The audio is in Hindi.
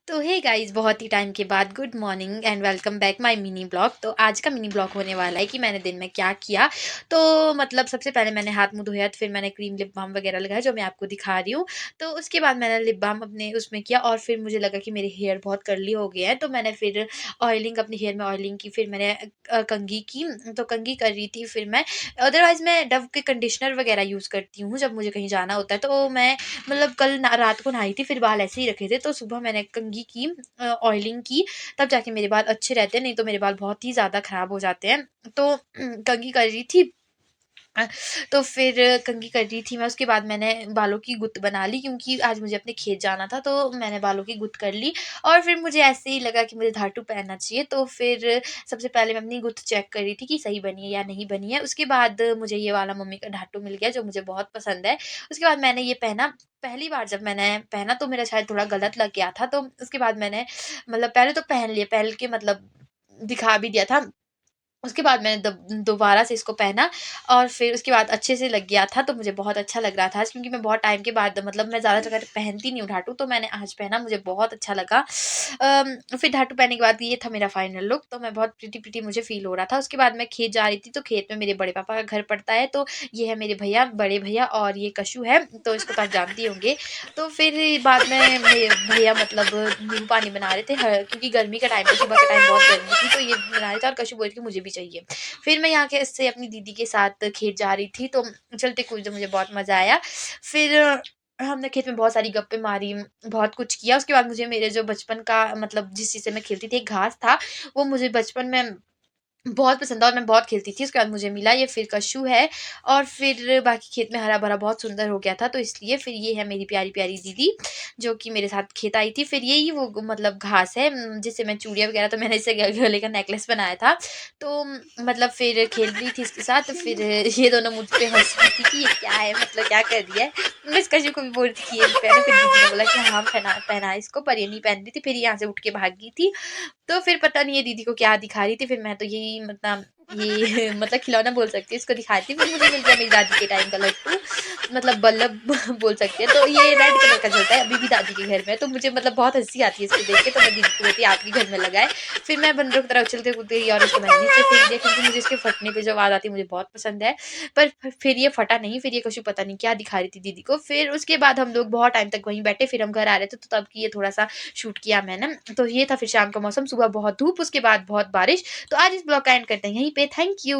तो हे गाइस, बहुत ही टाइम के बाद good morning and welcome back my mini blog. तो आज का मिनी ब्लॉग होने वाला है कि मैंने दिन में क्या किया। तो मतलब सबसे पहले मैंने हाथ मुंह धोया, तो फिर मैंने क्रीम लिप बाम वगैरह लगाया जो मैं आपको दिखा रही हूँ। तो उसके बाद मैंने लिप बाम अपने उसमें किया और फिर मुझे लगा कि मेरे हेयर बहुत कर्ली हो गए हैं, तो मैंने फिर ऑयलिंग अपने हेयर में ऑयलिंग की। फिर मैंने कंघी की, तो कंघी कर रही थी। फिर मैं अदरवाइज़ मैं डव के कंडीशनर वगैरह यूज़ करती हूँ जब मुझे कहीं जाना होता है। तो मैं मतलब कल रात को नहाई थी, फिर बाल ऐसे ही रखे थे, तो सुबह मैंने कंघी की, ऑयलिंग की, तब जाके मेरे बाल अच्छे रहते हैं, नहीं तो मेरे बाल बहुत ही ज़्यादा ख़राब हो जाते हैं। तो कंघी कर रही थी। अ, तो फिर कंघी कर रही थी मैं, उसके बाद मैंने बालों की गुत्त बना ली क्योंकि आज मुझे अपने खेत जाना था, तो मैंने बालों की गुत्त कर ली। और फिर मुझे ऐसे ही लगा कि मुझे धातु पहनना चाहिए, तो फिर सबसे पहले मैं अपनी गुत्त चेक कर रही थी कि सही बनी है या नहीं बनी है। उसके बाद मुझे ये वाला मम्मी का धातु मिल गया जो मुझे बहुत पसंद है। उसके बाद मैंने ये पहना। पहली बार जब मैंने पहना तो मेरा शायद थोड़ा गलत लग गया था, तो उसके बाद मैंने मतलब पहले तो पहन लिया, पहन के मतलब दिखा भी दिया था। उसके बाद मैंने दोबारा से इसको पहना और फिर उसके बाद अच्छे से लग गया था, तो मुझे बहुत अच्छा लग रहा था आज, क्योंकि मैं बहुत टाइम के बाद मतलब मैं ज़्यादा जगह पहनती नहीं हूँ ढाटू, तो मैंने आज पहना, मुझे बहुत अच्छा लगा। फिर ढाटू पहनने के बाद ये था मेरा फाइनल लुक, तो मैं बहुत प्रिटी मुझे फील हो रहा था। उसके बाद मैं खेत जा रही थी, तो खेत में मेरे बड़े पापा का घर पड़ता है, तो ये है मेरे भैया, बड़े भैया, और ये कशु है, तो इसको तो आप जानते ही होंगे। तो फिर बाद में मेरे भैया मतलब नींबू पानी बना रहे थे, क्योंकि गर्मी का टाइम था, सुबह का टाइम बहुत गर्मी थी, तो ये बना रहे थे और कशु बोल रही थी मुझे भी चाहिए। फिर मैं यहाँ के इससे अपनी दीदी के साथ खेत जा रही थी, तो चलते कूदते मुझे बहुत मज़ा आया। फिर हमने खेत में बहुत सारी गप्पे मारी, बहुत कुछ किया। उसके बाद मुझे मेरे जो बचपन का मतलब जिस चीज़ से मैं खेलती थी, एक घास था, वो मुझे बचपन में बहुत पसंद था और मैं बहुत खेलती थी। उसके बाद मुझे मिला ये, फिर कशु है, और फिर बाकी खेत में हरा-भरा बहुत सुंदर हो गया था, तो इसलिए फिर ये है मेरी प्यारी-प्यारी दीदी, जो कि मेरे साथ खेत आई थी। फिर यही वो मतलब घास है, जिससे मैं चूड़ियाँ वगैरह, तो मैंने इससे गले का नेकलेस बनाया था। तो मतलब फिर खेल रही थी इसके साथ, फिर ये दोनों मुझ पे हँस रही थी कि ये क्या है, मतलब क्या कर रही है? मैं इस कशु को भी बोल रही थी कि ये भी पहनो, फिर दीदी ने बोला कि हाँ, पहना इसको, पर ये नहीं पहन रही थी। फिर ये यहाँ से उठ के भाग गई थी। तो फिर पता नहीं ये दीदी को क्या दिखा रही थी, फिर मैं तो यही मतलब ये मतलब खिलौना बोल सकती हूँ, इसको दिखाई थी। फिर मुझे मिल गया मेरी दादी के टाइम का लट्टू, मतलब बल्लभ बोल सकते हैं। तो ये रेड कलर का चलता है, अभी भी दादी के घर में है, तो मुझे मतलब बहुत हँसी आती है इसको देख के, तो मैं दीदी को बोलती आपके घर में लगा है। फिर मैं बंदरों की तरह उछलते-कूदते गई और इसको मैंने नीचे फेंक दिया, क्योंकि मुझे इसके फटने पे जो आवाज़ आती है मुझे बहुत पसंद है। पर फिर ये फटा नहीं, फिर ये कछु पता नहीं क्या दिखा रही थी दीदी को। फिर उसके बाद हम लोग बहुत टाइम तक वहीं बैठे, फिर हम घर आ रहे थे, तो तब की ये थोड़ा-सा शूट किया मैंने। तो ये था फिर शाम का मौसम, सुबह बहुत धूप, उसके बाद बहुत बारिश। तो आज इस ब्लॉग का एंड करते हैं यहीं पे। Thank you.